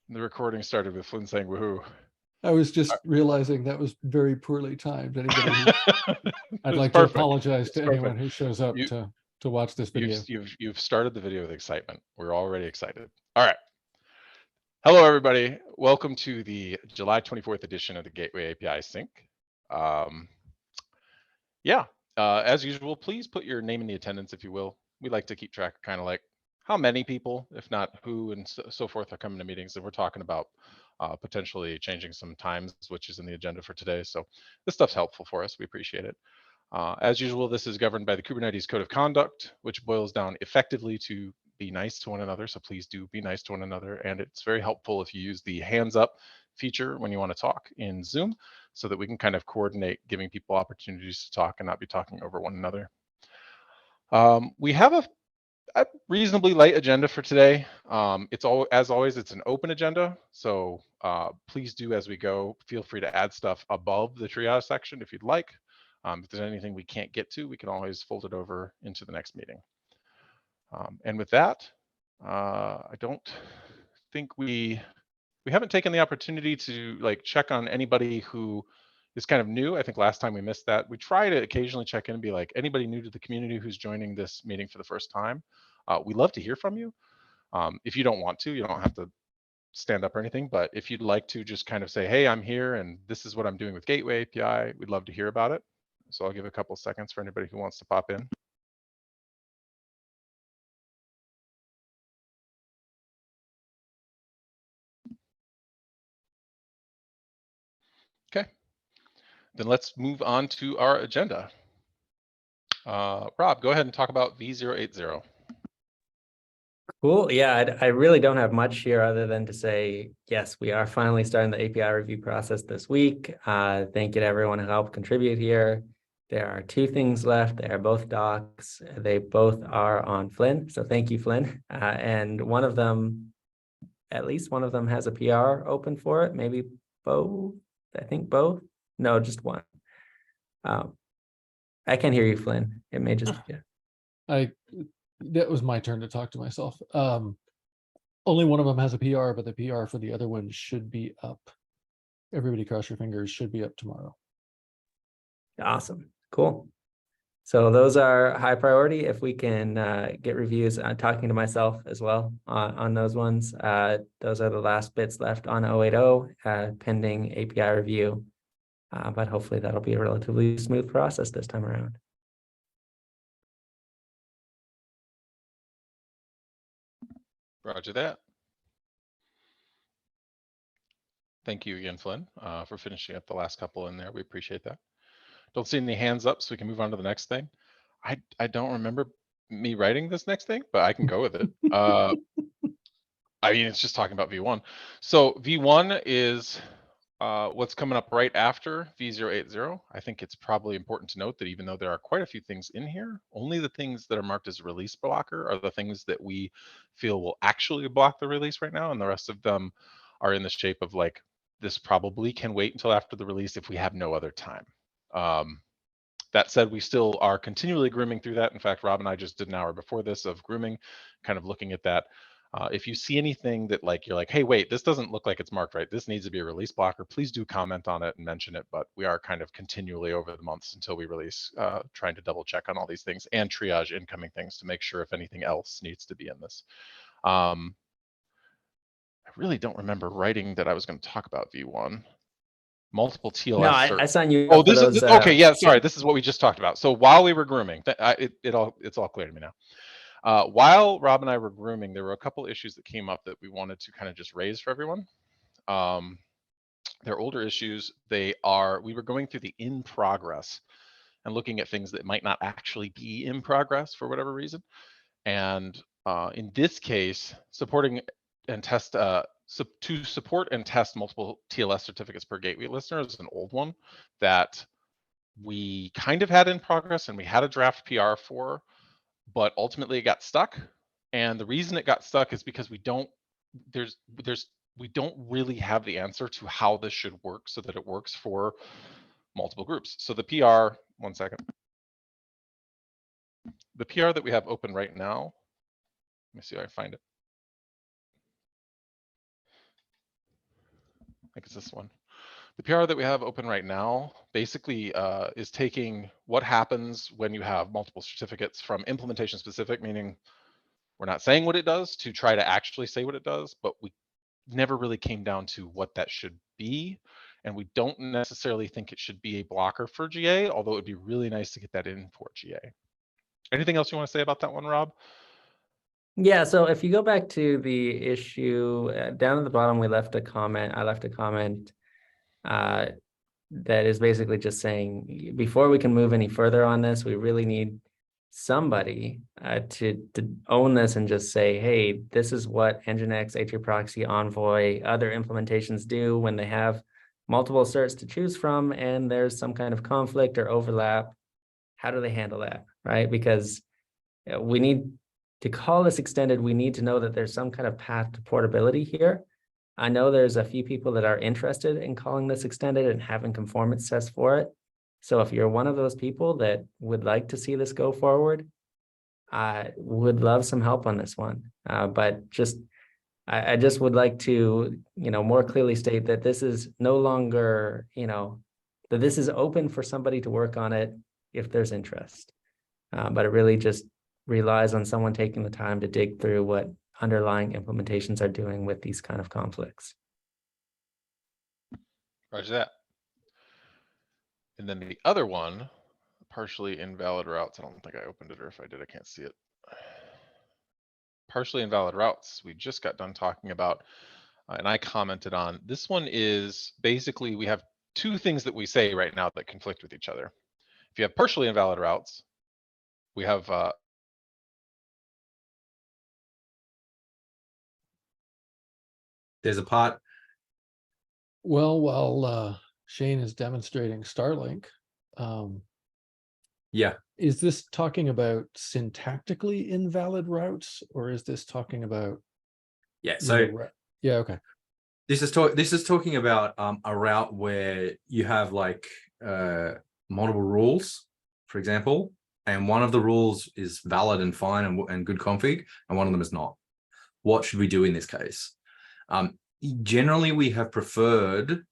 The recording started with Flynn saying woohoo. I was just realizing that was very poorly timed. Anybody who, I'd It's like perfect. to apologize It's to perfect. anyone who shows up to watch this video. You've started the video with excitement. We're already excited. All right. Hello, everybody. Welcome to the July 24th edition of the Gateway API Sync. As usual, please put your name in the attendance, if you will. We like to keep track of kind of like how many people, if not who, and so forth are coming to meetings. And we're talking about potentially changing some times, which is in the agenda for today. So this stuff's helpful for us. We appreciate it. As usual, this is governed by the Kubernetes Code of Conduct, which boils down effectively to be nice to one another. So please do be nice to one another. And it's very helpful if you use the hands up feature when you want to talk in Zoom so that we can kind of coordinate giving people opportunities to talk and not be talking over one another. We have a reasonably light agenda for today. As always, it's an open agenda. So please do as we go, feel free to add stuff above the triage section if you'd like. If there's anything we can't get to, we can always fold it over into the next meeting. And with that, I don't think we haven't taken the opportunity to like check on anybody who is kind of new. I think last time we missed that. We try to occasionally check in and be like, anybody new to the community who's joining this meeting for the first time, we love to hear from you. If you don't want to, you don't have to stand up or anything, but if you'd like to just kind of say, hey, I'm here and this is what I'm doing with Gateway API, we'd love to hear about it. So I'll give a couple seconds for anybody who wants to pop in. Okay, then let's move on to our agenda. Rob, go ahead and talk about V080. Cool. Yeah, I really don't have much here other than to say, yes, we are finally starting the API review process this week. Thank you to everyone who helped contribute here. There are two things left. They are both docs. They both are on Flynn. So thank you, Flynn. And one of them, at least one of them has a PR open for it. Maybe both. I think both. No, just one. I can't hear you, Flynn. It may just be. That was my turn to talk to myself. Only one of them has a PR, but the PR for the other one should be up. Everybody cross your fingers, should be up tomorrow. Awesome. Cool. So those are high priority. If we can get reviews, talking to myself as well on those ones. Those are the last bits left on 080 pending API review. But hopefully that'll be a relatively smooth process this time around. Roger that. Thank you again, Flynn, for finishing up the last couple in there. We appreciate that. Don't see any hands up, so we can move on to the next thing. I don't remember me writing this next thing, but I can go with it. I mean, it's just talking about V1. So V1 is what's coming up right after V080. I think it's probably important to note that even though there are quite a few things in here, only the things that are marked as release blocker are the things that we feel will actually block the release right now, and the rest of them are in the shape of like, this probably can wait until after the release if we have no other time. That said, we still are continually grooming through that. In fact, Rob and I just did an hour before this of grooming, kind of looking at that. If you see anything that like, you're like, hey, wait, this doesn't look like it's marked right, this needs to be a release blocker, please do comment on it and mention it. But we are kind of continually over the months until we release, trying to double check on all these things and triage incoming things to make sure if anything else needs to be in this. I really don't remember writing that I was going to talk about V1. Multiple TLS. No, I signed you. Oh, this is okay. Yeah, sorry. This is what we just talked about. So while we were grooming, it's all clear to me now. While Rob and I were grooming, there were a couple issues that came up that we wanted to kind of just raise for everyone. They're older issues. We were going through the in progress and looking at things that might not actually be in progress for whatever reason. And in this case, supporting and test. To support and test multiple TLS certificates per gateway listener is an old one that we kind of had in progress and we had a draft PR for, but ultimately it got stuck. And the reason it got stuck is because we don't really have the answer to how this should work so that it works for multiple groups. So the PR, one second. The PR that we have open right now, let me see if I can find it. think it's this one. The PR that we have open right now basically is taking what happens when you have multiple certificates from implementation specific, meaning we're not saying what it does to try to actually say what it does, but we never really came down to what that should be. And we don't necessarily think it should be a blocker for GA, although it would be really nice to get that in for GA. Anything else you want to say about that one, Rob? Yeah, so if you go back to the issue down at the bottom, we left a comment. I left a comment that is basically just saying, before we can move any further on this, we really need somebody to own this and just say, hey, this is what Nginx, HAProxy, Envoy, other implementations do when they have multiple certs to choose from and there's some kind of conflict or overlap. How do they handle that, right? Because we need to call this extended, we need to know that there's some kind of path to portability here. I know there's a few people that are interested in calling this extended and having conformance tests for it. So if you're one of those people that would like to see this go forward, I would love some help on this one. But I just would like to, more clearly state that this is no longer, that this is open for somebody to work on it if there's interest. But it really just relies on someone taking the time to dig through what underlying implementations are doing with these kind of conflicts. Roger that. And then the other one, partially invalid routes. I don't think I opened it, or if I did, I can't see it. Partially invalid routes. We just got done talking about, and I commented on. This one is basically, we have two things that we say right now that conflict with each other. If you have partially invalid routes, we have there's a part. Well, while Shane is demonstrating Starlink, Yeah. is this talking about syntactically invalid routes, or is this talking about? Yeah. So yeah, okay. This is talking about a route where you have like multiple rules, for example, and one of the rules is valid and fine and good config, and one of them is not. What should we do in this case? Generally, we have preferred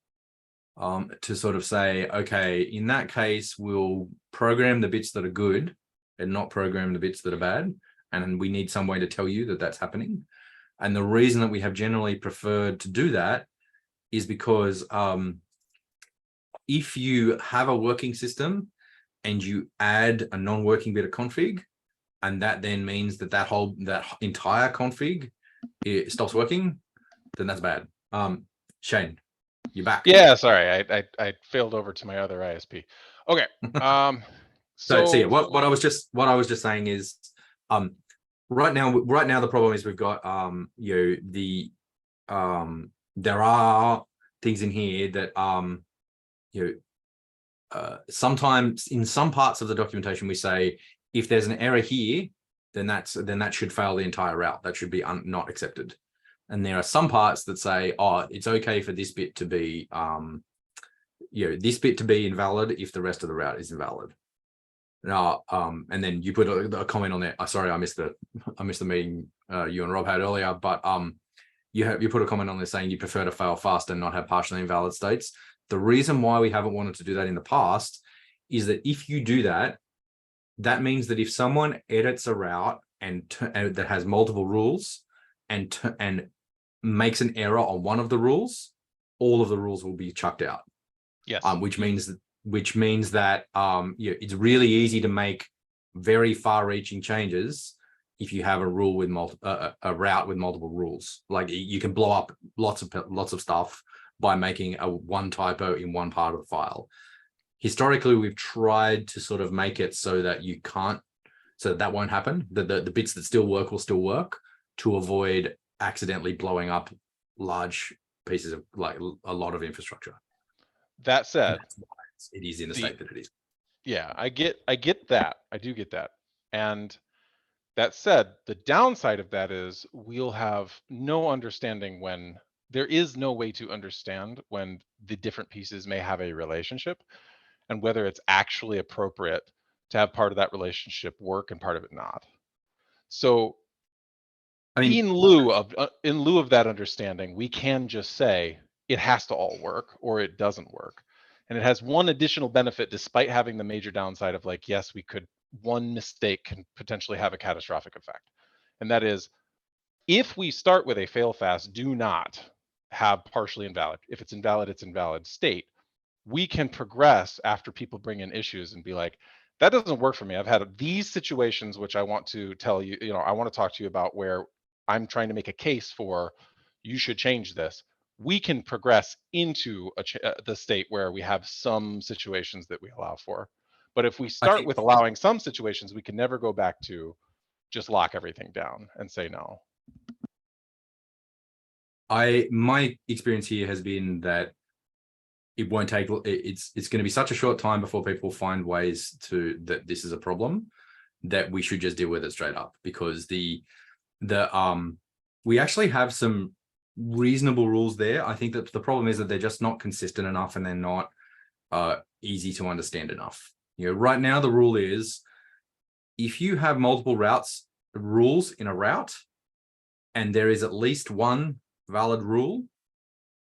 to sort of say, okay, in that case, we'll program the bits that are good and not program the bits that are bad. And we need some way to tell you that that's happening. And the reason that we have generally preferred to do that is because if you have a working system and you add a non-working bit of config, and that then means that that entire config it stops working, then that's bad. Shane, you're back. Yeah, sorry, I failed over to my other ISP. Okay. So yeah, what I was just saying is, right now the problem is we've got there are things in here that sometimes in some parts of the documentation we say if there's an error here, then that should fail the entire route. That should be not accepted. And there are some parts that say, oh, it's okay for this bit to be invalid if the rest of the route is invalid. And then you put a comment on there. Sorry, I missed the meeting you and Rob had earlier, but you put a comment on there saying you prefer to fail fast and not have partially invalid states. The reason why we haven't wanted to do that in the past is that if you do that, that means that if someone edits a route and that has multiple rules and makes an error on one of the rules, all of the rules will be chucked out. Yes. Which means that it's really easy to make very far-reaching changes if you have a rule with a route with multiple rules. Like you can blow up lots of stuff by making one typo in one part of the file. Historically, we've tried to sort of make it so that you can't, so that won't happen. The bits that still work will still work, to avoid accidentally blowing up large pieces of, like, a lot of infrastructure. That said, it is in the state that it is. Yeah, I get that. I do get that. And that said, the downside of that is we'll have no understanding when there is no way to understand when the different pieces may have a relationship and whether it's actually appropriate to have part of that relationship work and part of it not. So I mean, in lieu of that understanding, we can just say, it has to all work or it doesn't work. And it has one additional benefit despite having the major downside of like, yes, one mistake can potentially have a catastrophic effect. And that is, if we start with a fail fast, do not have partially invalid. If it's invalid, it's invalid state. We can progress after people bring in issues and be like, that doesn't work for me. I've had these situations, which I want to tell you, I want to talk to you about where I'm trying to make a case for, you should change this. We can progress into the state where we have some situations that we allow for. But if we start with allowing some situations, we can never go back to just lock everything down and say no. My experience here has been that it won't take, it's going to be such a short time before people find ways that this is a problem, that we should just deal with it straight up, because we actually have some reasonable rules there. I think that the problem is that they're just not consistent enough, and they're not easy to understand enough. Right now the rule is, if you have multiple rules in a route, and there is at least one valid rule,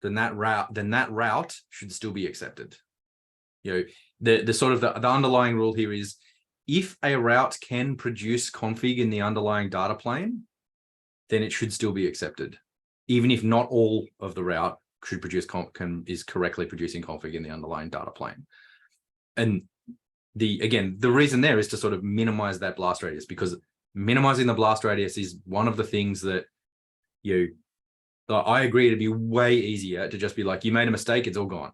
then that route should still be accepted. The sort of the underlying rule here is, if a route can produce config in the underlying data plane, then it should still be accepted, even if not all of the route should produce is correctly producing config in the underlying data plane. And the reason there is to sort of minimize that blast radius, because minimizing the blast radius is one of the things that I agree, it'd be way easier to just be like, you made a mistake, it's all gone.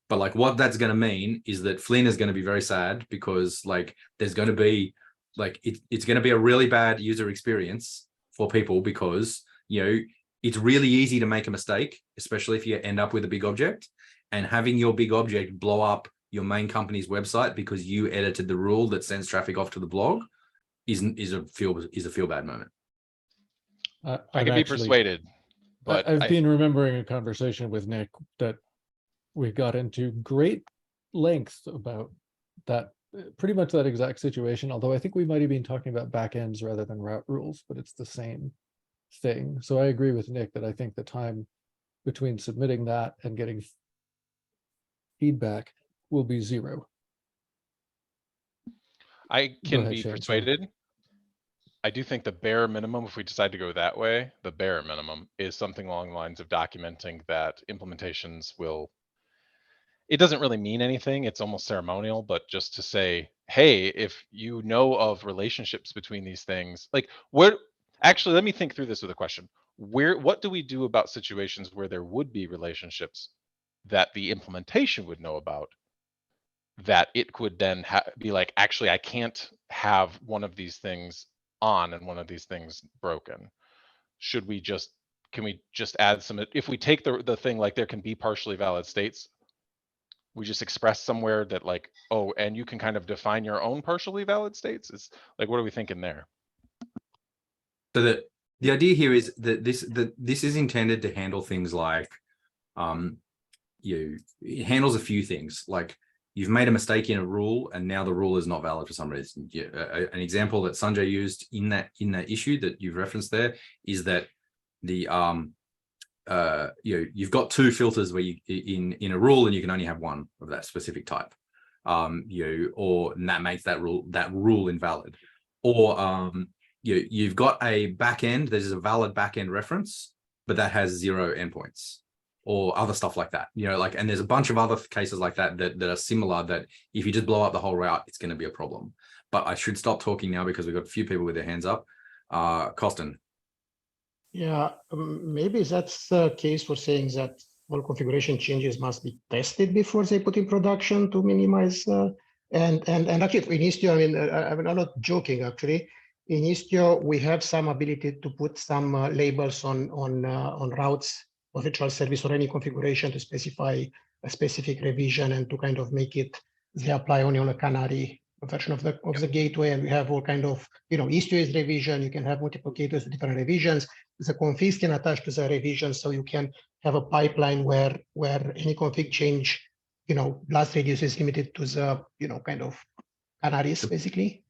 But like, what that's going to mean is that Flynn is going to be very sad, because like there's going to be like, it's going to be a really bad user experience for people, because it's really easy to make a mistake, especially if you end up with a big object, and having your big object blow up your main company's website because you edited the rule that sends traffic off to the blog is a feel bad moment. I can be persuaded. But I've been remembering a conversation with Nick that we got into great length about that, pretty much that exact situation. Although I think we might have been talking about backends rather than route rules, but it's the same thing. So I agree with Nick that I think the time between submitting that and getting feedback will be 0. I can ahead, be Shane, persuaded. I do think the bare minimum, if we decide to go that way, the bare minimum is something along the lines of documenting that implementations it doesn't really mean anything. It's almost ceremonial, but just to say, hey, if you know of relationships between these things, like actually, let me think through this with a question. What do we do about situations where there would be relationships that the implementation would know about, that it could then be like, actually, I can't have one of these things on and one of these things broken? Can we just add some, if we take the thing like there can be partially valid states, we just express somewhere that like, oh, and you can kind of define your own partially valid states? It's like, what are we thinking there? So the idea here is that this is intended to handle things like, it handles a few things, like you've made a mistake in a rule and now the rule is not valid for some reason. An example that Sanjay used in that issue that you've referenced there is that you've got 2 filters where you in a rule, and you can only have one of that specific type, and that makes that rule invalid. Or you've got a backend, there's a valid backend reference, but that has 0 endpoints, or other stuff like that. And there's a bunch of other cases like that are similar, that if you just blow up the whole route, it's going to be a problem. But I should stop talking now because we've got a few people with their hands up. Costin. Yeah, maybe that's the case for saying that all configuration changes must be tested before they put in production to minimize. And actually, in Istio, I'm not joking. Actually, in Istio, we have some ability to put some labels on routes of virtual service or any configuration to specify a specific revision and to kind of make it they apply only on a canary version of the gateway. And we have all kind of, Istio is revision. You can have multiple gateways with different revisions. The configs can attach to the revision, so you can have a pipeline where any config change, blast radius is limited to the, kind of canaries, basically.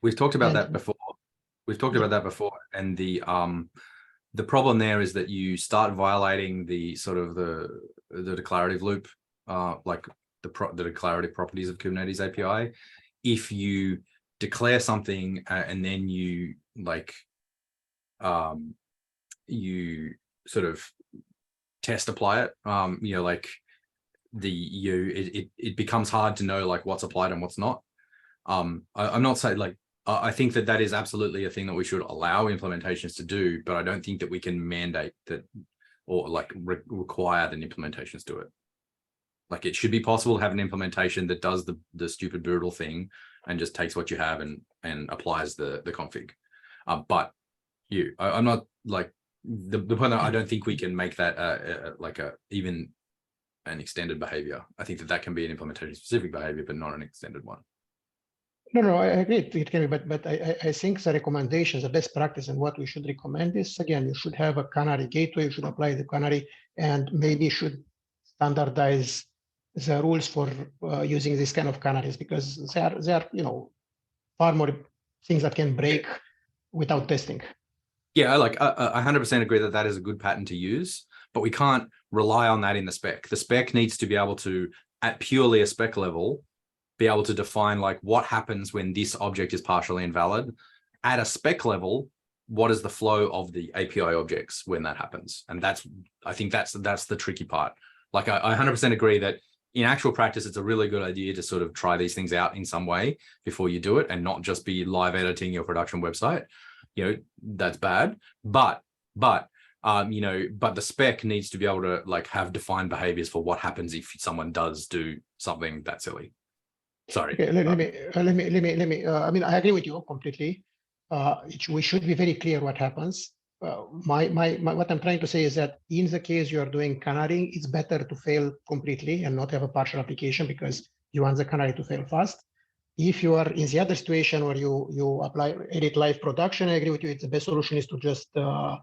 We've talked about that before. And the problem there is that you start violating the sort of the declarative loop, like the declarative properties of Kubernetes API. If you declare something and then you like, you sort of test apply it, you know, like it becomes hard to know like what's applied and what's not. I'm not saying like, I think that that is absolutely a thing that we should allow implementations to do, but I don't think that we can mandate that or like require that implementations do it. Like it should be possible to have an implementation that does the stupid brutal thing and just takes what you have and applies the config. But I'm not like the point that I don't think we can make that like even an extended behavior. I think that can be an implementation specific behavior, but not an extended one. No, I agree. It can be, but I think the recommendations, the best practice, and what we should recommend is, again, you should have a canary gateway. You should apply the canary, and maybe should standardize the rules for using this kind of canaries, because they are far more things that can break without testing. Yeah, I 100% agree that that is a good pattern to use, but we can't rely on that in the spec. The spec needs to be able to, at purely a spec level, be able to define like what happens when this object is partially invalid. At a spec level, what is the flow of the API objects when that happens? And I think that's the tricky part. Like I 100% agree that in actual practice, it's a really good idea to sort of try these things out in some way before you do it and not just be live editing your production website. That's bad, but the spec needs to be able to like have defined behaviors for what happens if someone does do something that silly. Sorry. Okay, let me. I mean, I agree with you completely. We should be very clear what happens. What I'm trying to say is that in the case you are doing canarying, it's better to fail completely and not have a partial application because you want the canary to fail fast. If you are in the other situation where you apply edit live production, I agree with you. It's the best solution is to just try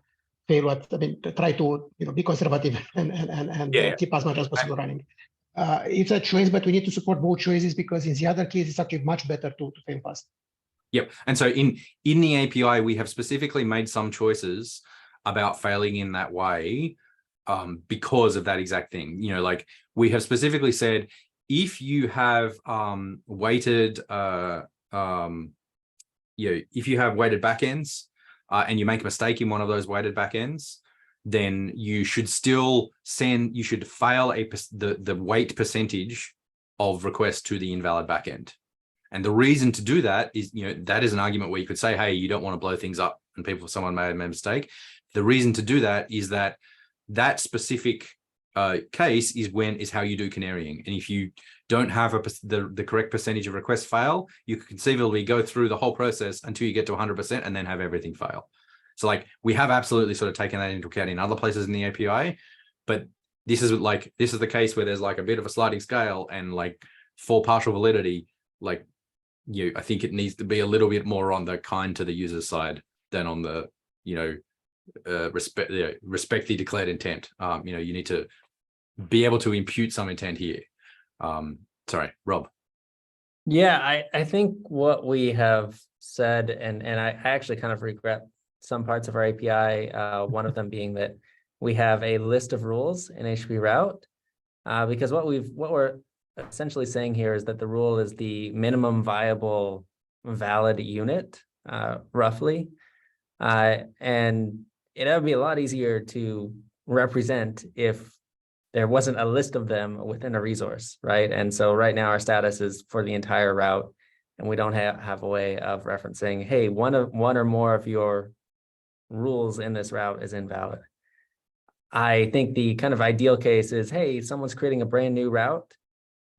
to be conservative and keep as much as possible running. It's a choice, but we need to support both choices because in the other case, it's actually much better to fail fast. Yep. And so in the API, we have specifically made some choices about failing in that way because of that exact thing. Like we have specifically said, if you have weighted if you have weighted backends and you make a mistake in one of those weighted backends, then you should still fail the weight percentage of requests to the invalid backend. And the reason to do that is, that is an argument where you could say, hey, you don't want to blow things up and someone made a mistake. The reason to do that is that specific case is how you do canarying. And if you don't have the correct percentage of requests fail, you could conceivably go through the whole process until you get to 100% and then have everything fail. So like we have absolutely sort of taken that into account in other places in the API, but this is the case where there's like a bit of a sliding scale and like for partial validity, like I think it needs to be a little bit more on the kind to the user side than on the respect the declared intent. You need to be able to impute some intent here. Sorry, Rob. Yeah, I think what we have said, and I actually kind of regret some parts of our API, one of them being that we have a list of rules in HTTP route, because what we're essentially saying here is that the rule is the minimum viable valid unit, roughly, and it would be a lot easier to represent if there wasn't a list of them within a resource, right? And so right now our status is for the entire route, and we don't have a way of referencing, hey, one or more of your rules in this route is invalid. I think the kind of ideal case is, hey, someone's creating a brand new route,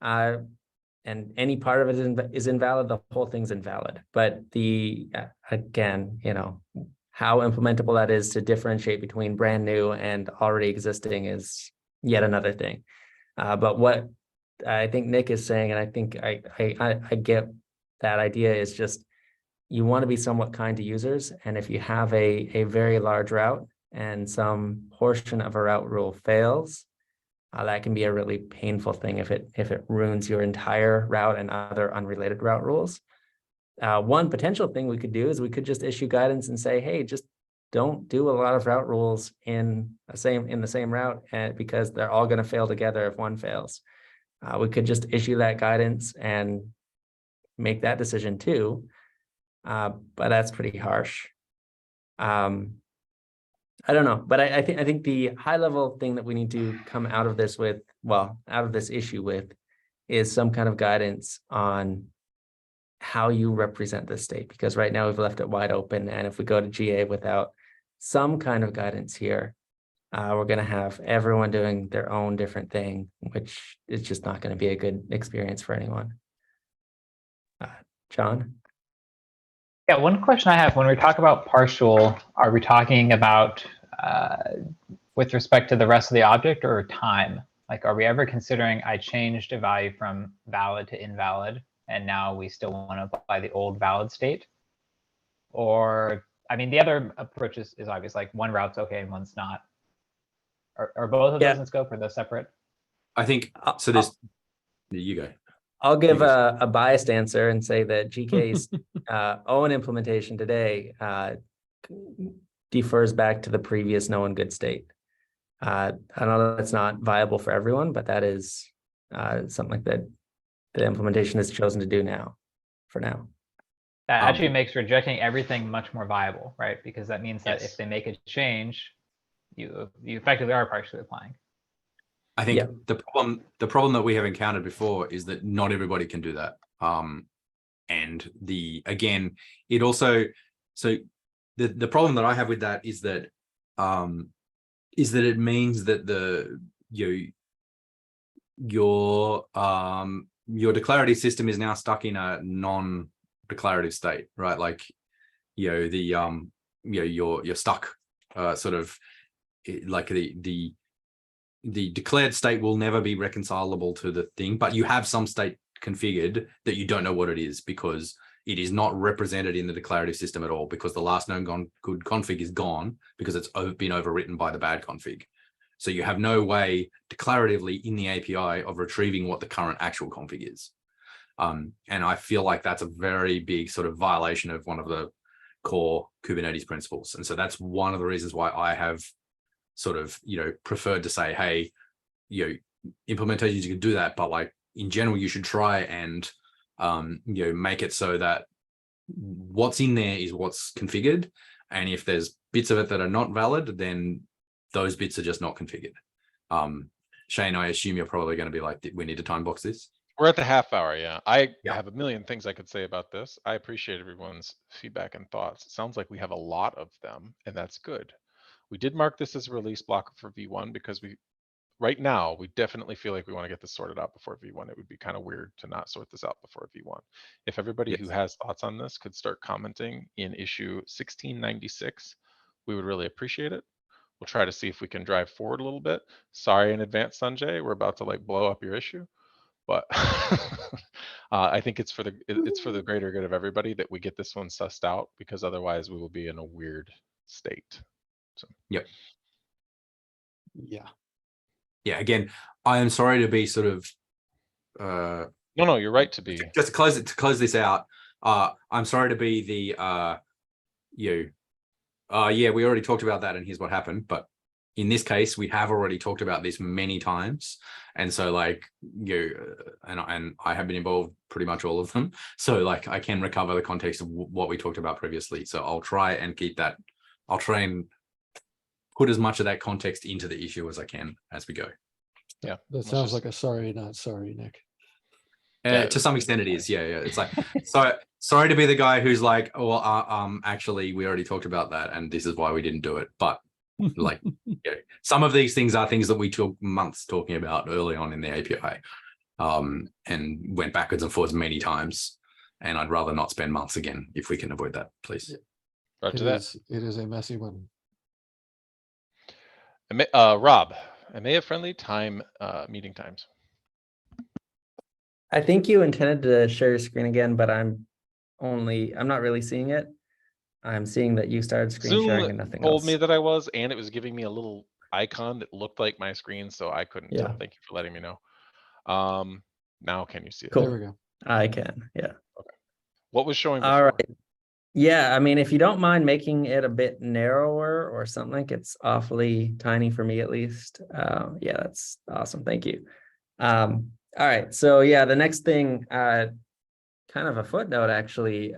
and any part of it is invalid, the whole thing's invalid. But again, how implementable that is to differentiate between brand new and already existing is yet another thing. But what I think Nick is saying, and I think I get that idea, is just you want to be somewhat kind to users. And if you have a very large route and some portion of a route rule fails, that can be a really painful thing if it ruins your entire route and other unrelated route rules. One potential thing we could do is we could just issue guidance and say, hey, just don't do a lot of route rules in the same route, and because they're all going to fail together if one fails. We could just issue that guidance and make that decision too. But that's pretty harsh. I don't know, but I think the high level thing that we need to come out of this with, well, out of this issue with, is some kind of guidance on how you represent the state, because right now we've left it wide open, and if we go to GA without some kind of guidance here, we're going to have everyone doing their own different thing, which is just not going to be a good experience for anyone. John? Yeah, one question I have, when we talk about partial, are we talking about with respect to the rest of the object or time? Like, are we ever considering I changed a value from valid to invalid, and now we still want to apply the old valid state? Or, I mean, the other approach is obvious, like one route's okay and one's not. Are both of those in scope, or they're separate? I think so. There's you go. I'll give a biased answer and say that GK's own implementation today defers back to the previous known good state. I know that's not viable for everyone, but that is something that the implementation has chosen to do now, for now. That actually makes rejecting everything much more viable, right? Because that means that Yes. if they make a change, you effectively are partially applying. I think the problem that we have encountered before is that not everybody can do that. And again, it also, so the problem that I have with that is that it means that your declarative system is now stuck in a non-declarative state, right? Like, you're stuck sort of like the declared state will never be reconcilable to the thing, but you have some state configured that you don't know what it is, because it is not represented in the declarative system at all, because the last known good config is gone because it's been overwritten by the bad config. So you have no way declaratively in the API of retrieving what the current actual config is. And I feel like that's a very big sort of violation of one of the core Kubernetes principles. And so that's one of the reasons why I have sort of, preferred to say, hey, implementations, you can do that, but like in general, you should try and, make it so that what's in there is what's configured. And if there's bits of it that are not valid, then those bits are just not configured. Shane, I assume you're probably going to be like, we need to time box this. We're at the half hour. Yeah. I have a million things I could say about this. I appreciate everyone's feedback and thoughts. It sounds like we have a lot of them, and that's good. We did mark this as a release blocker for V1 because right now, we definitely feel like we want to get this sorted out before V1. It would be kind of weird to not sort this out before V1. If everybody who has thoughts on this could start commenting in issue 1696, we would really appreciate it. We'll try to see if we can drive forward a little bit. Sorry in advance, Sanjay, we're about to like blow up your issue, but I think it's for the greater good of everybody that we get this one sussed out, because otherwise we will be in a weird state. So yeah. Yeah. Again, I am sorry to be sort of no, you're right to be. Just to close this out. I'm sorry to be the we already talked about that and here's what happened. But in this case, we have already talked about this many times. And so like, and I have been involved pretty much all of them. So like I can recover the context of what we talked about previously. So I'll try and keep that. I'll try and put as much of that context into the issue as I can as we go. Yeah. That sounds like a sorry, not sorry, Nick. To some extent it is. Yeah. It's like, sorry to be the guy who's like, oh, well, actually we already talked about that and this is why we didn't do it. But like, some of these things are things that we took months talking about early on in the API, and went backwards and forwards many times. And I'd rather not spend months again if we can avoid that, please. Roger that. It is a messy one. Rob, EMEA-friendly meeting times. I think you intended to share your screen again, but I'm not really seeing it. I'm seeing that you started screen sharing and nothing told else. me that I was, and it was giving me a little icon that looked like my screen, so I couldn't tell. Thank you for letting me know. Now can you see it? Cool. There we go. I can, yeah. Okay. What was showing before? All right. Yeah, I mean, if you don't mind making it a bit narrower or something, it's awfully tiny for me at least. Yeah, that's awesome. Thank you. All right, so yeah, the next thing, kind of a footnote actually,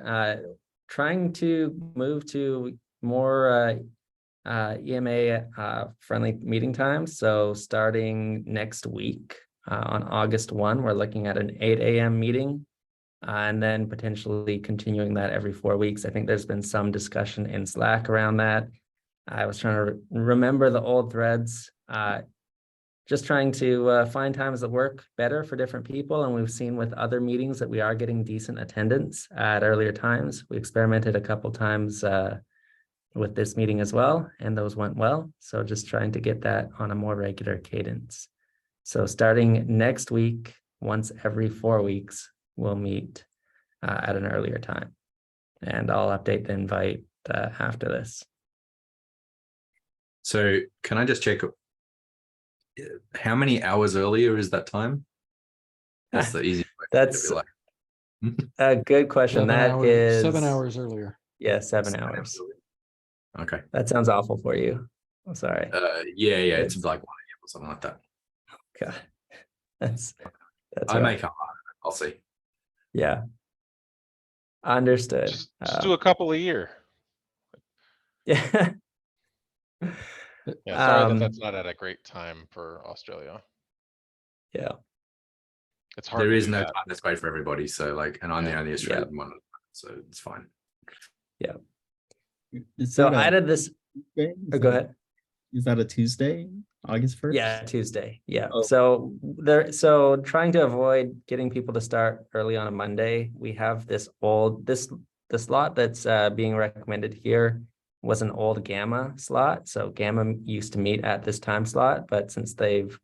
trying to move to more EMA friendly meeting times. So starting next week on August 1, we're looking at an 8 a.m. meeting. And then potentially continuing that every 4 weeks. I think there's been some discussion in Slack around that. I was trying to remember the old threads, just trying to find times that work better for different people. And we've seen with other meetings that we are getting decent attendance at earlier times. We experimented a couple times with this meeting as well, and those went well. So just trying to get that on a more regular cadence. So starting next week, once every 4 weeks, we'll meet at an earlier time, and I'll update the invite after this. So can I just check how many hours earlier is that time? That's the easy way That's to be like. a good question. 7 hours earlier. Yeah, 7 hours. Okay. That sounds awful for you. I'm sorry. Yeah, it's like 1 a.m. or something like that. God, that's I rough. make up. I'll see. Yeah. Understood. Just do a couple a year. Yeah. Yeah, sorry that's not at a great time for Australia. Yeah. It's hard. There to is do no that. time that's great for everybody. So like, and I'm the only Australian one, so it's fine. Yeah. Is So that I a did this. Tuesday? Go ahead. Is that a Tuesday, August 1st? Yeah, Tuesday. Yeah. Oh. So trying to avoid getting people to start early on a Monday, we have this slot that's being recommended here was an old Gamma slot. So Gamma used to meet at this time slot, but since they've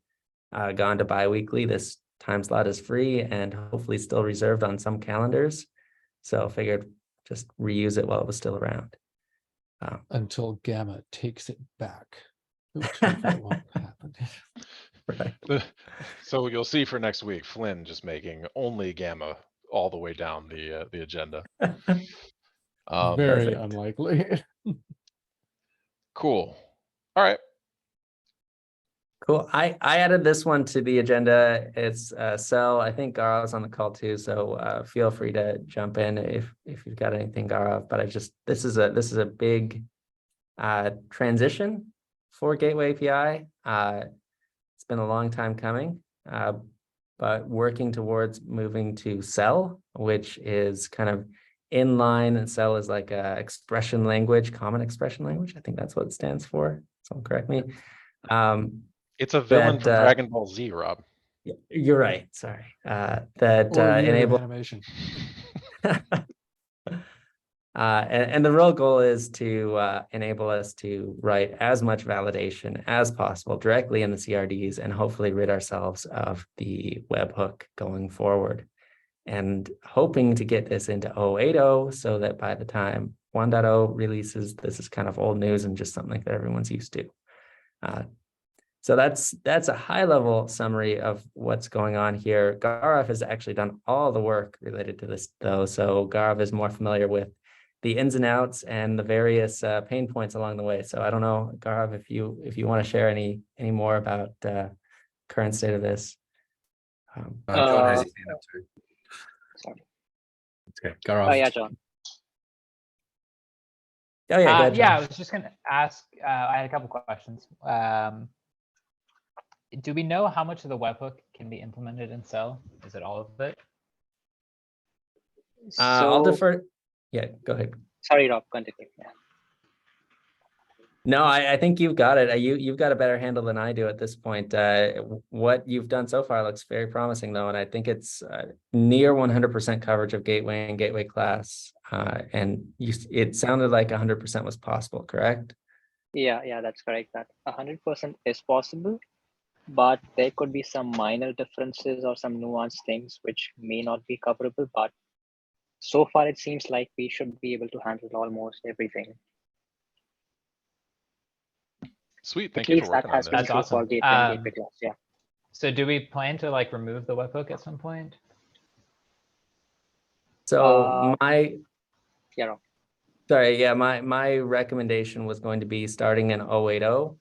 gone to bi-weekly, this time slot is free and hopefully still reserved on some calendars. So figured just reuse it while it was still around. Until Gamma takes it back. Which hopefully won't happen. Right. So you'll see for next week, Flynn just making only Gamma all the way down the agenda. Very Perfect. unlikely. Cool. All right. Cool. I added this one to the agenda. It's Cell. I think Gaurav's on the call too, so feel free to jump in if you've got anything, Gaurav. But this is a big transition for Gateway API. It's been a long time coming, but working towards moving to Cell, which is kind of inline, and Cell is like a expression language, common expression language. I think that's what it stands for. Someone correct me. It's a villain That, from Dragon Ball Z, Rob. You're right. Sorry. That Or year of enable. animation. And the real goal is to enable us to write as much validation as possible directly in the CRDs and hopefully rid ourselves of the webhook going forward. And hoping to get this into 0.80 so that by the time 1.0 releases, this is kind of old news and just something that everyone's used to. So that's a high level summary of what's going on here. Gaurav has actually done all the work related to this though. So Gaurav is more familiar with the ins and outs and the various pain points along the way. So I don't know, Gaurav, if you want to share any more about current state of this. John has his hand up too. Sorry. Okay, Gaurav. Yeah, John. Oh yeah, go ahead, Yeah, I John. was just going to ask, I had a couple questions. Do we know how much of the webhook can be implemented in Cell? Is it all of it? I'll defer. Yeah, go ahead. Sorry, Rob, continue. Yeah. No, I think you've got it. You've got a better handle than I do at this point. What you've done so far looks very promising, though, and I think it's near 100% coverage of Gateway and Gateway class. And it sounded like 100% was possible, correct? Yeah, that's correct. That 100% is possible, but there could be some minor differences or some nuanced things which may not be coverable. But so far, it seems like we should be able to handle almost everything. Sweet. Thank At you least for that working on has this. been That's true awesome. for Gateway and Gateway class. Yeah. So do we plan to like remove the webhook at some point? So Yeah, Rob. Sorry, yeah, my recommendation was going to be starting in 080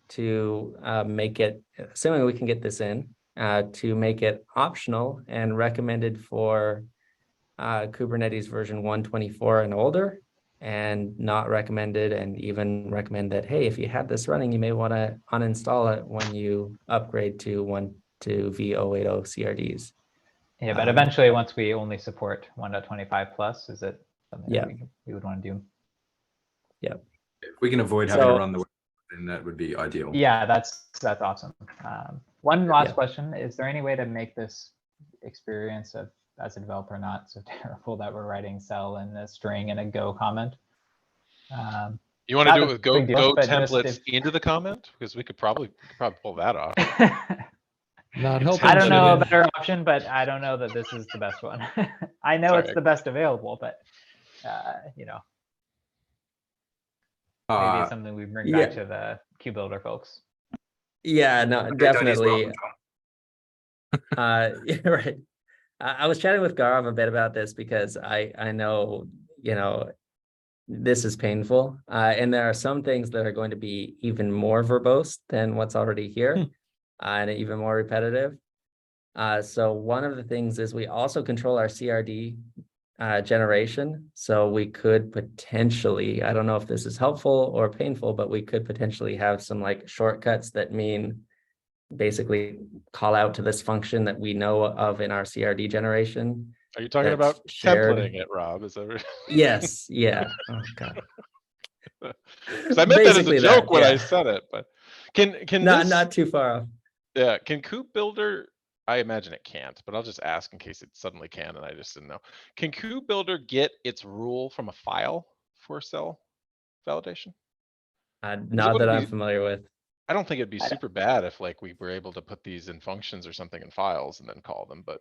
to make it, assuming we can get this in, to make it optional and recommended for Kubernetes version 124 and older, and not recommended, and even recommend that, hey, if you have this running, you may want to uninstall it when you upgrade to V080 CRDs. Yeah, but eventually, once we only support 1.25 plus, is it something Yeah. that we would want to do? If we can avoid having to So- run the web, then that would be ideal. Yeah, that's awesome. One last Yeah. question: is there any way to make this experience of as a developer not so terrible that we're writing cell and a string and a Go comment? You want to Not do a it with Go big deal, but just templates if- into the comment? Because we could probably pull that off. Not helping. I don't know a Shane. better option, but I don't know that this is the best one. I know it's Sorry. the best available, but you know, maybe it's something we bring back to the QBuilder folks. Yeah, no, Okay, Tony's definitely. welcome, Yeah, right. I was chatting with Gaurav a bit about this because I know, this is painful. And there are some things that are going to be even more verbose than what's already here, and even more repetitive. So one of the things is we also control our CRD generation. So we could potentially, I don't know if this is helpful or painful, but we could potentially have some like shortcuts that mean basically call out to this function that we know of in our CRD generation. Are you talking That's about shared. templating it, Rob? Is that Yes, yeah. Oh God. Because I meant that as a Basically joke when I yeah. said it, but can Not this? not too far off. Yeah, can KubeBuilder? I imagine it can't, but I'll just ask in case it suddenly can, and I just didn't know. Can KubeBuilder get its rule from a file for cell validation? Not that wouldn't I'm be- familiar with. I don't think it'd be I don't- super bad if like we were able to put these in functions or something in files and then call them, but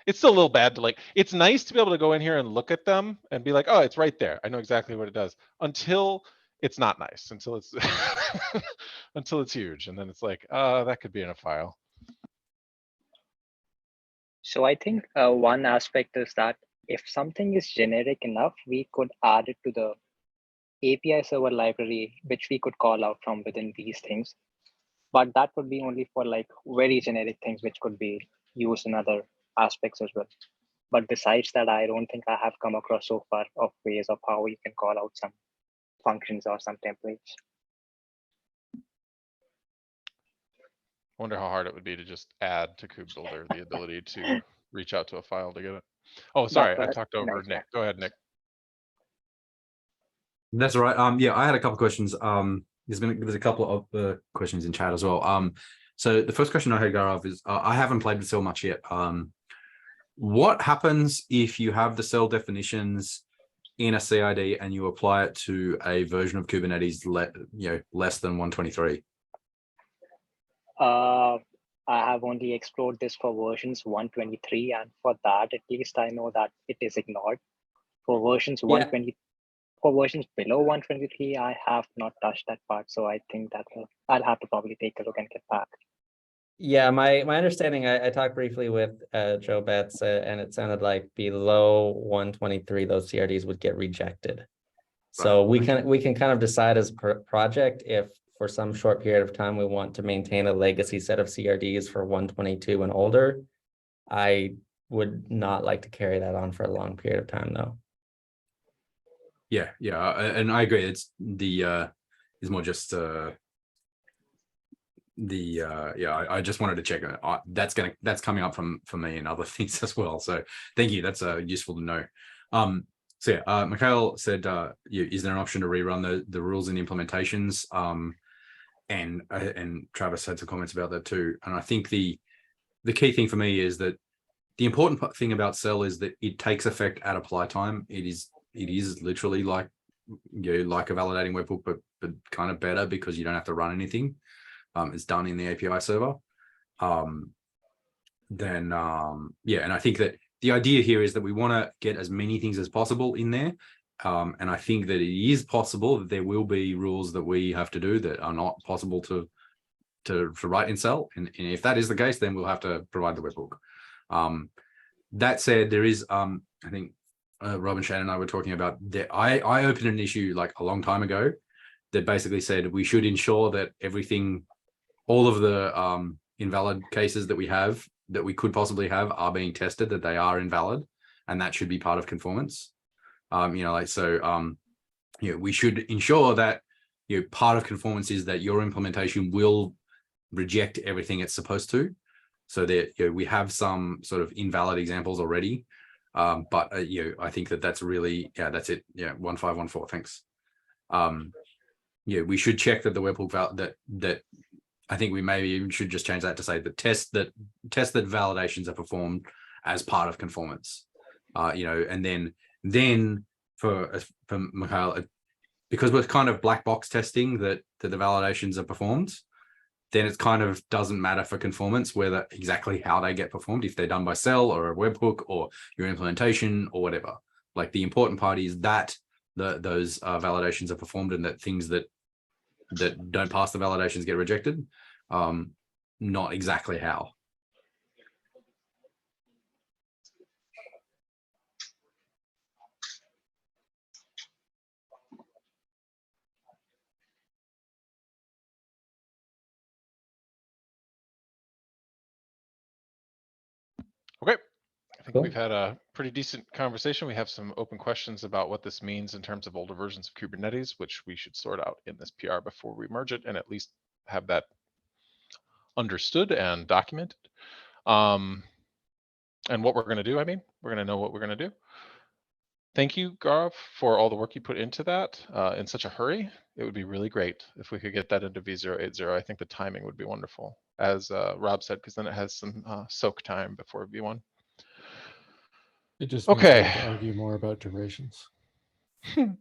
it's still a little bad to like, it's nice to be able to go in here and look at them and be like, oh, it's right there. I know exactly what it does, until it's not nice, until it's until it's huge. And then it's like, that could be in a file. So I think one aspect is that if something is generic enough, we could add it to the API server library, which we could call out from within these things. But that would be only for like very generic things, which could be used in other aspects as well. But besides that, I don't think I have come across so far of ways of how you can call out some functions or some templates. I wonder how hard it would be to just add to KubeBuilder the ability to reach out to a file to get it. Oh, sorry, I was talked over nice. Nick. Go ahead, Nick. That's all right. Yeah, I had a couple questions. There's a couple of questions in chat as well. So the first question I had, Gaurav, is I haven't played with cell much yet. What happens if you have the cell definitions in a CID and you apply it to a version of Kubernetes less than 123? I have only explored this for versions 123, and for that, at least I know that it is ignored. For versions 120, for versions below 123, I have not touched that part. So I think that I'll have to probably take a look and get back. Yeah, my understanding, I talked briefly with Joe Betts, and it sounded like below 123, those CRDs would get rejected. So we can kind of decide as a project if for some short period of time we want to maintain a legacy set of CRDs for 122 and older. I would not like to carry that on for a long period of time, though. Yeah, and I agree. It's is more just I just wanted to check. That's coming up for me and other things as well. So thank you. That's useful to know. So yeah, Mikhail said, is there an option to rerun the rules and implementations? And Travis had some comments about that too. And I think the key thing for me is that the important thing about cell is that it takes effect at apply time. It is literally like like a validating webhook, but kind of better because you don't have to run anything. It's done in the API server. And I think that the idea here is that we want to get as many things as possible in there. And I think that it is possible that there will be rules that we have to do that are not possible to write in cell. And if that is the case, then we'll have to provide the webhook. That said, there is, I think Rob and Shannon and I were talking about that. I opened an issue like a long time ago that basically said we should ensure that everything, all of the invalid cases that we could possibly have are being tested, that they are invalid, and that should be part of conformance. We should ensure that part of conformance is that your implementation will reject everything it's supposed to, so that we have some sort of invalid examples already. But I think that's really, that's it. 1514. Thanks. We should check that the webhook that I think we maybe even should just change that to say the test that validations are performed as part of conformance. And then for Mikhail, because we're kind of black box testing that the validations are performed, then it kind of doesn't matter for conformance whether exactly how they get performed, if they're done by cell or a webhook or your implementation or whatever. Like the important part is that those validations are performed, and that things that don't pass the validations get rejected, not exactly how. Okay, I think Cool. we've had a pretty decent conversation. We have some open questions about what this means in terms of older versions of Kubernetes, which we should sort out in this PR before we merge it, and at least have that understood and documented. And what we're going to do, we're going to know what we're going to do. Thank you, Gaurav, for all the work you put into that in such a hurry. It would be really great if we could get that into V080. I think the timing would be wonderful, as Rob said, because then it has some soak time before V1. It just means we Okay. have to argue more about durations. And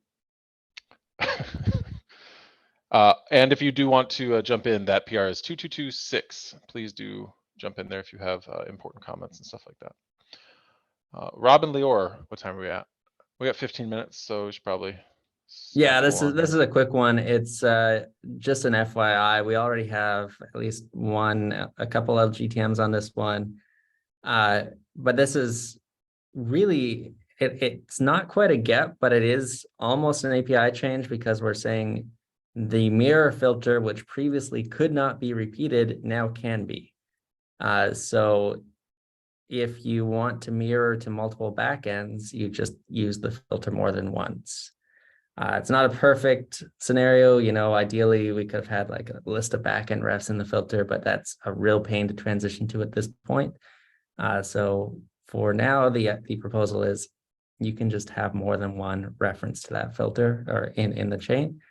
if you do want to jump in, that PR is 2226. Please do jump in there if you have important comments and stuff like that. Rob and Lior, what time are we at? We got 15 minutes, so we should probably. Yeah, this is a quick one. It's just an FYI. We already have at least a couple of GTMs on this one. But this is really, it's not quite a get, but it is almost an API change, because we're saying the mirror filter, which previously could not be repeated, now can be. So if you want to mirror to multiple backends, you just use the filter more than once. It's not a perfect scenario. Ideally, we could have had like a list of backend refs in the filter, but that's a real pain to transition to at this point. So for now, the proposal is you can just have more than one reference to that filter or in the chain.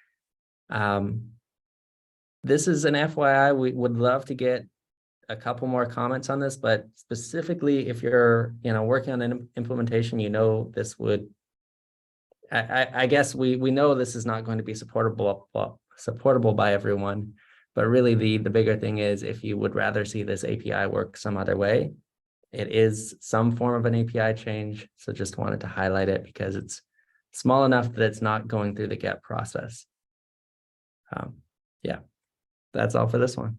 This is an FYI. We would love to get a couple more comments on this, but specifically if you're working on an implementation, this would, I guess we know this is not going to be supportable by everyone, but really the bigger thing is if you would rather see this API work some other way, it is some form of an API change. So just wanted to highlight it because it's small enough that it's not going through the get process. Yeah, that's all for this one.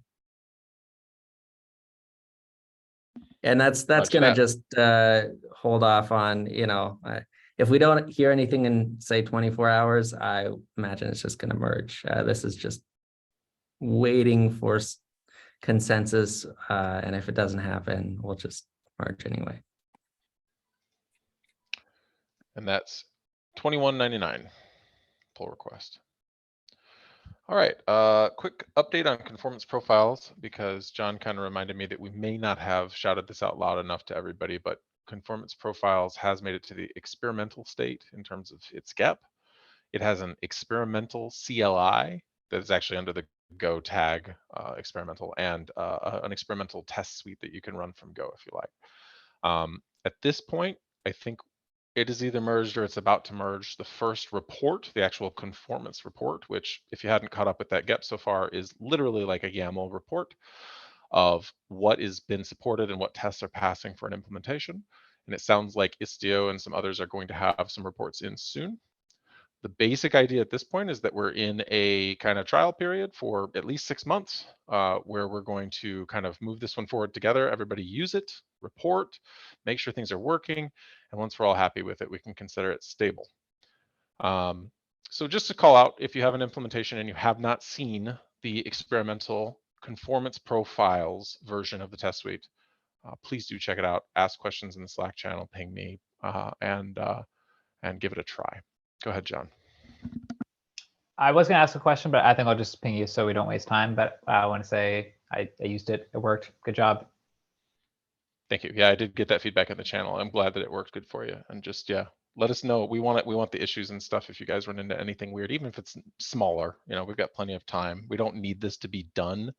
And that's gonna just hold off on, if we don't hear anything in say 24 hours, I imagine it's just gonna merge. This is just waiting for consensus, and if it doesn't happen, we'll just merge anyway. And that's 2199 pull request. All right, quick update on conformance profiles, because John kind of reminded me that we may not have shouted this out loud enough to everybody, but conformance profiles has made it to the experimental state in terms of its GEP. It has an experimental CLI that is actually under the Go tag experimental, and an experimental test suite that you can run from Go if you like. At this point, I think it is either merged or it's about to merge. The first report, the actual conformance report, which if you hadn't caught up with that GEP so far, is literally like a YAML report of what has been supported and what tests are passing for an implementation. And it sounds like Istio and some others are going to have some reports in soon. The basic idea at this point is that we're in a kind of trial period for at least 6 months, where we're going to kind of move this one forward together. Everybody use it, report, make sure things are working. And once we're all happy with it, we can consider it stable. So just to call out, if you have an implementation and you have not seen the experimental Conformance Profiles version of the test suite, please do check it out. Ask questions in the Slack channel, ping me, and give it a try. Go ahead, John. I was going to ask a question, but I think I'll just ping you so we don't waste time. But I want to say I used it. It worked. Good job. Thank you. Yeah, I did get that feedback in the channel. I'm glad that it worked good for you. And just, yeah, let us know. We want it. We want the issues and stuff. If you guys run into anything weird, even if it's smaller, you know, we've got plenty of time. We don't need this to be done.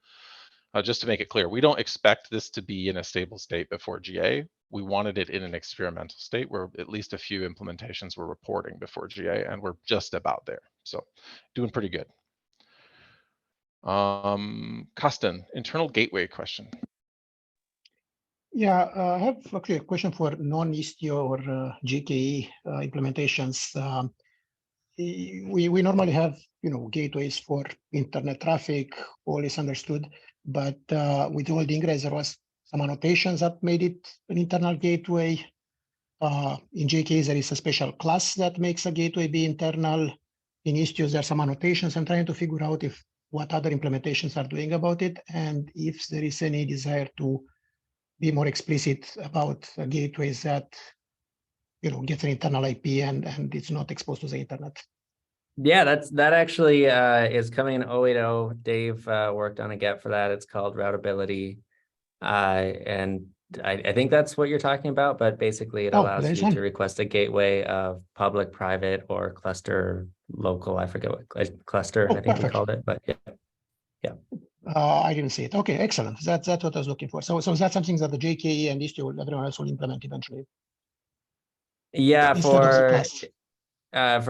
Just to make it clear, we don't expect this to be in a stable state before GA. We wanted it in an experimental state where at least a few implementations were reporting before GA, and we're just about there. So doing pretty good. Costin, internal gateway question. Yeah, I have actually a question for non-Istio or GKE implementations. We normally have, you know, gateways for internet traffic, all is understood. But with old Ingress, there was some annotations that made it an internal gateway. In JKE, there is a special class that makes a gateway be internal. In Istio, there are some annotations. I'm trying to figure out if what other implementations are doing about it, and if there is any desire to be more explicit about gateways that, you know, get an internal IP and it's not exposed to the internet. Yeah, that actually is coming in 080. Dave worked on a GET for that. It's called routability. And I think that's what you're talking about, but basically it allows you to request a gateway of public, private, or cluster, local. I forget what cluster I think we called it, but yeah. I didn't see it. Okay, excellent. That's what I was looking for. So that's something that the JKE and Istio, everyone else will implement eventually. Yeah, for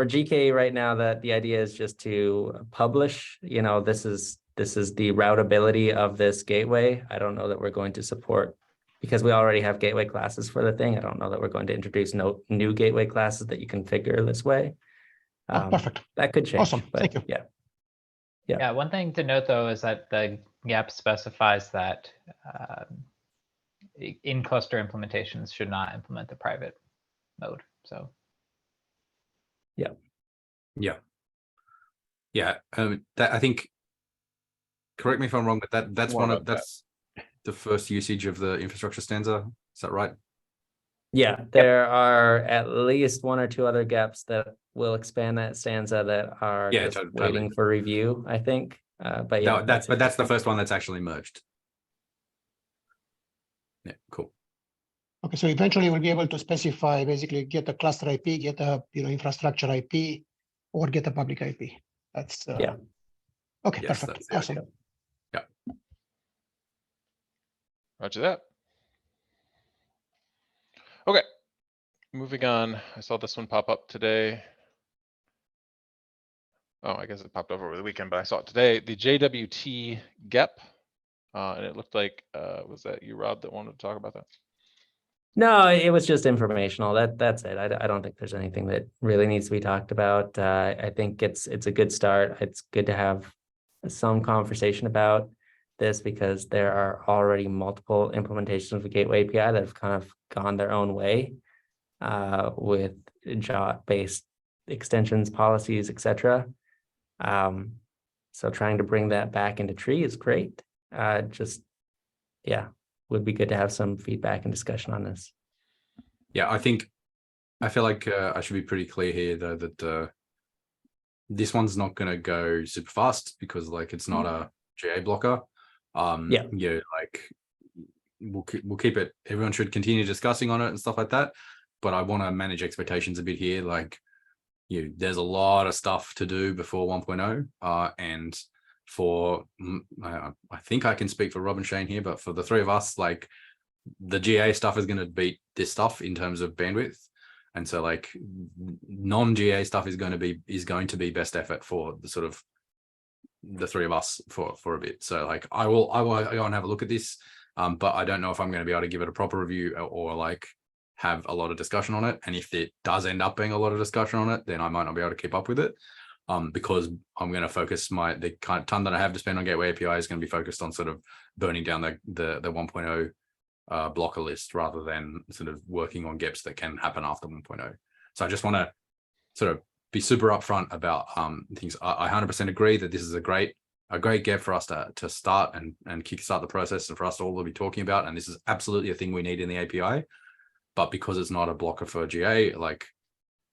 GKE right now, that the idea is just to publish. You know, this is the routability of this gateway. I don't know that we're going to support, because we already have gateway classes for the thing. I don't know that we're going to introduce no new gateway classes that you configure this way. Perfect. That could change. Awesome. But thank you. Yeah. One thing to note, though, is that the GAP specifies that in-cluster implementations should not implement the private mode. So. Yeah. That, I think, correct me if I'm wrong, but that's the first usage of the infrastructure stanza. Is that right? Yeah, there are at least one or two other gaps that will expand that stanza that are just waiting for review, I think. But yeah, that's the first one that's actually merged. Yeah, cool. Okay, so eventually we'll be able to specify, basically get a cluster IP, get a infrastructure IP, or get a public IP. That's yeah. Okay, yes, perfect. Awesome. Yeah. Roger that. Okay, moving on. I saw this one pop up today. Oh, I guess it popped over the weekend, but I saw it today. The JWT GEP, and it looked like, was that you, Rob, that wanted to talk about that? No, it was just informational. That's it. I don't think there's anything that really needs to be talked about. I think it's a good start. It's good to have some conversation about this, because there are already multiple implementations of the Gateway API that have kind of gone their own way with JOT-based extensions, policies, etc. So trying to bring that back into Tree is great. Would be good to have some feedback and discussion on this. Yeah, I feel like I should be pretty clear here, though, that this one's not going to go super fast, because like it's not a GA blocker. Like we'll keep it. Everyone should continue discussing on it and stuff like that. But I want to manage expectations a bit here. Like, there's a lot of stuff to do before 1.0, and for I think I can speak for Rob and Shane here, but for the three of us, like the GA stuff is going to beat this stuff in terms of bandwidth, and so like non-GA stuff is going to be best effort for the sort of the three of us for a bit. So like I will go and have a look at this, but I don't know if I'm going to be able to give it a proper review or like have a lot of discussion on it. And if it does end up being a lot of discussion on it, then I might not be able to keep up with it. Because I'm going to focus the kind of time that I have to spend on Gateway API is going to be focused on sort of burning down the 1.0 blocker list rather than sort of working on GEPs that can happen after 1.0. So I just want to sort of be super upfront about things. I 100% agree that this is a great GEP for us to start and kickstart the process and for us to all be talking about. And this is absolutely a thing we need in the API. But because it's not a blocker for GA, like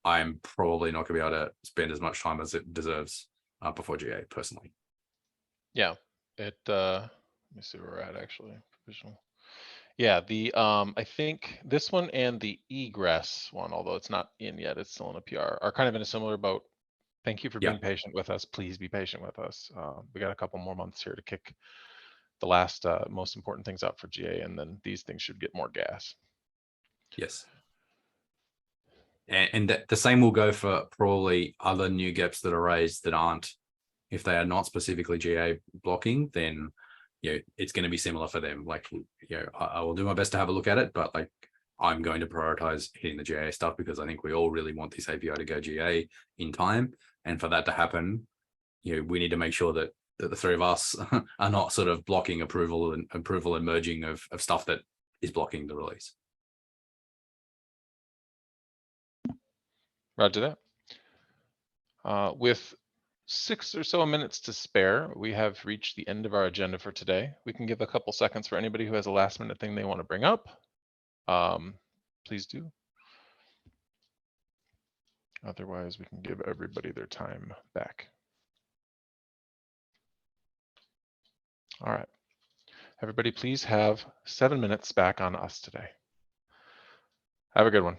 I'm probably not going to be able to spend as much time as it deserves before GA personally. Yeah, let me see where we're at actually. Provisional. Yeah, I think this one and the egress one, although it's not in yet, it's still in a PR, are kind of in a similar boat. Thank you for Yeah. being patient with us. Please be patient with us. We got a couple more months here to kick the last most important things out for GA, and then these things should get more gas. Yes. And the same will go for probably other new GEPs that are raised that aren't, if they are not specifically GA blocking, then it's going to be similar for them. Like, I will do my best to have a look at it, but like I'm going to prioritize hitting the GA stuff because I think we all really want this API to go GA in time. And for that to happen, we need to make sure that the three of us are not sort of blocking approval and merging of stuff that is blocking the release. Roger that. With 6 or so minutes to spare, we have reached the end of our agenda for today. We can give a couple seconds for anybody who has a last minute thing they want to bring up. Please do. Otherwise, we can give everybody their time back. All right. Everybody, please have 7 minutes back on us today. Have a good one.